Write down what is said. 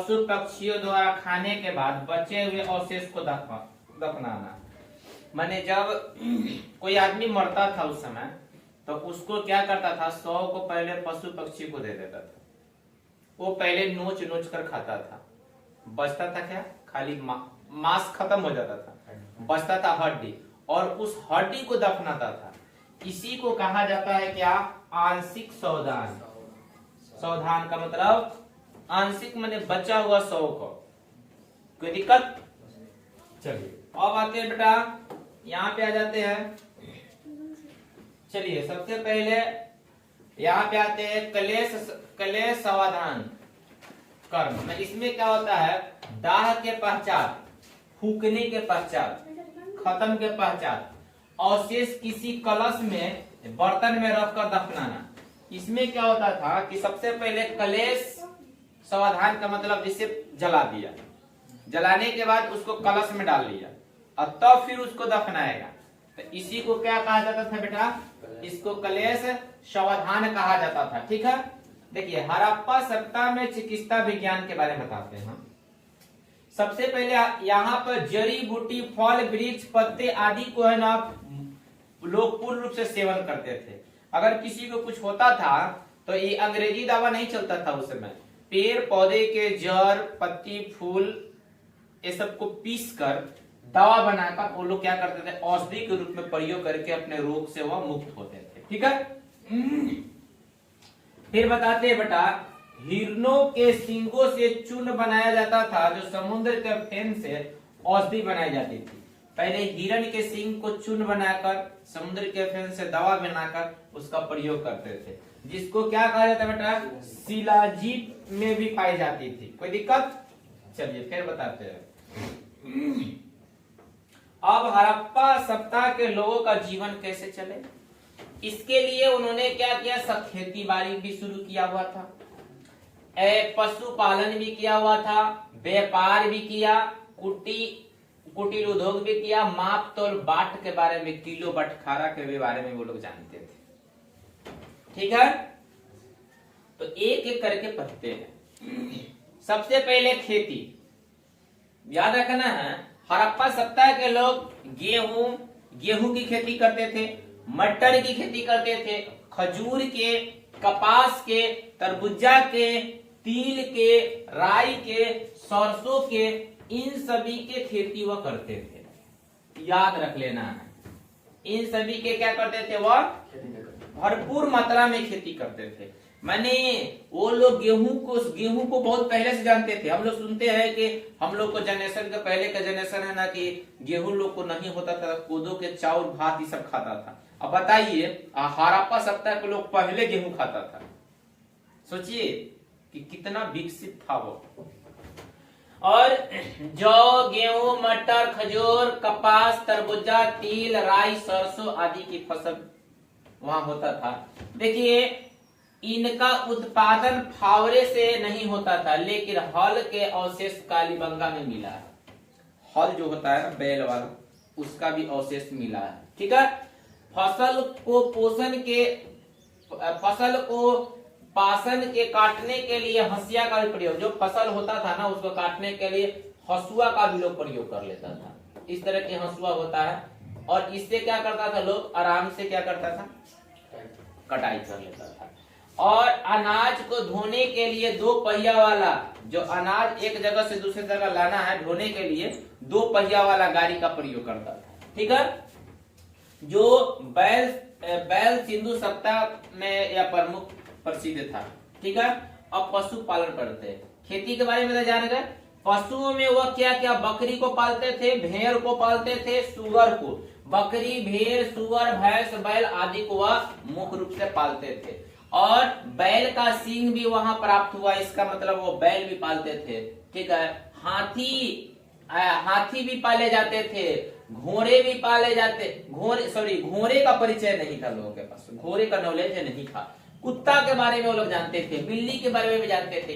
पशु पक्षियों द्वारा खाने के बाद बचे हुए अवशेष को दफनाना। माने जब कोई आदमी मरता था उस समय, तो उसको क्या करता था, शव को पहले पशु पक्षी को दे देता था। वो पहले नोच नोच कर खाता था। बचता था क्या, खाली मांस खत्म हो जाता था, बचता था हड्डी, और उस हड्डी को दफनाता था। इसी को कहा जाता है क्या, आंशिक शवदान। शवदान का मतलब आंशिक माने बचा हुआ शव को। कोई दिक्कत? चलिए अब आते हैं बेटा, यहाँ पे आ जाते हैं। चलिए सबसे पहले यहाँ पे आते हैं कलेश समाधान कर्म। इसमें क्या होता है, दाह के पश्चात, फूकने के पश्चात, खत्म के पश्चात अवशेष किसी कलश में, बर्तन में रखकर दफनाना। इसमें क्या होता था कि सबसे पहले कलेश समाधान का मतलब जिसे जला दिया, जलाने के बाद उसको कलश में डाल लिया और तब फिर उसको दफनाएगा। तो इसी को क्या कहा जाता था बेटा, इसको कलेश समाधान कहा जाता था। ठीक है, देखिए हड़प्पा सभ्यता में चिकित्सा विज्ञान के बारे में बताते हैं हम। सबसे पहले यहाँ पर जड़ी बूटी, फल, वृक्ष, पत्ते आदि को है ना लोग पूर्ण रूप से सेवन करते थे। अगर किसी को कुछ होता था तो ये अंग्रेजी दवा नहीं चलता था उस समय। पेड़ पौधे के जड़, पत्ती, फूल, ये सब को पीस कर दवा बनाकर वो लोग क्या करते थे, औषधि के रूप में प्रयोग करके अपने रोग से वह मुक्त होते थे। ठीक है, फिर बताते हैं बेटा, हिरणों के सींगों से चूर्ण बनाया जाता था, जो समुद्र के फेन से औषधि बनाई जाती थी। पहले हिरण के सींग को चूर्ण बनाकर समुद्र के फेन से दवा बनाकर उसका प्रयोग करते थे, जिसको क्या कहा जाता है बेटा, शिलाजीत में भी पाई जाती थी। कोई दिक्कत? चलिए फिर बताते हैं। अब हड़प्पा सभ्यता के लोगों का जीवन कैसे चले, इसके लिए उन्होंने क्या किया, सब खेती बाड़ी भी शुरू किया हुआ था, पशुपालन भी किया हुआ था, व्यापार भी किया, कुटीर उद्योग भी किया, माप तोल बाट के बारे में, किलो बटखारा के बारे में वो लोग जानते थे। ठीक है, तो एक एक करके पढ़ते हैं। सबसे पहले खेती, याद रखना है, हड़प्पा सभ्यता के लोग गेहूं की खेती करते थे, मटर की खेती करते थे, खजूर के, कपास के, तरबूजा के, तिल के, राई के, सरसों के, इन सभी के खेती वह करते थे। याद रख लेना है, इन सभी के क्या करते थे, वह भरपूर मात्रा में खेती करते थे। माने वो लोग गेहूं को बहुत पहले से जानते थे। हम लोग सुनते हैं कि हम लोग को जनरेशन के पहले का जनरेशन है ना, कि गेहूं लोग को नहीं होता था, कोदो के चावल भात ये सब खाता था। अब बताइए हड़प्पा सभ्यता के लोग पहले गेहूं खाता था, सोचिए कि कितना विकसित था वो। और जौ, गेहूं, मटर, खजूर, कपास, तरबूजा, तिल, राई, सरसों आदि की फसल वहां होता था। देखिए इनका उत्पादन फावरे से नहीं होता था, लेकिन हल के अवशेष कालीबंगा में मिला है। हल जो होता है बैल वाला, उसका भी अवशेष मिला है। ठीक है, फसल को पासन के काटने के लिए हंसिया का भी प्रयोग, जो फसल होता था ना उसको काटने के लिए हंसुआ का भी लोग प्रयोग कर लेता था। इस तरह के हंसुआ होता है, और इससे क्या करता था, लोग आराम से क्या करता था, कटाई कर लेता था। और अनाज को धोने के लिए दो पहिया वाला, जो अनाज एक जगह से दूसरी जगह लाना है ढोने के लिए, दो पहिया वाला गाड़ी का प्रयोग करता था। ठीक है, जो बैल सिंधु सभ्यता में या प्रमुख प्रसिद्ध था। ठीक है, अब पशुपालन करते हैं। खेती के बारे में जान गए। पशुओं में वह क्या क्या, बकरी को पालते थे, भेड़ को पालते थे, सुअर को, बकरी, भेड़, सुअर, भैंस, बैल आदि को वह मुख्य रूप से पालते थे। और बैल का सींग भी वहां प्राप्त हुआ, इसका मतलब वो बैल भी पालते थे। ठीक है, हाथी भी पाले जाते थे, घोड़े भी पाले जाते, घोड़े का परिचय नहीं था लोगों के पास, घोड़े का नॉलेज नहीं था। कुत्ता के बारे में वो लोग जानते थे, बिल्ली के बारे में भी जानते थे।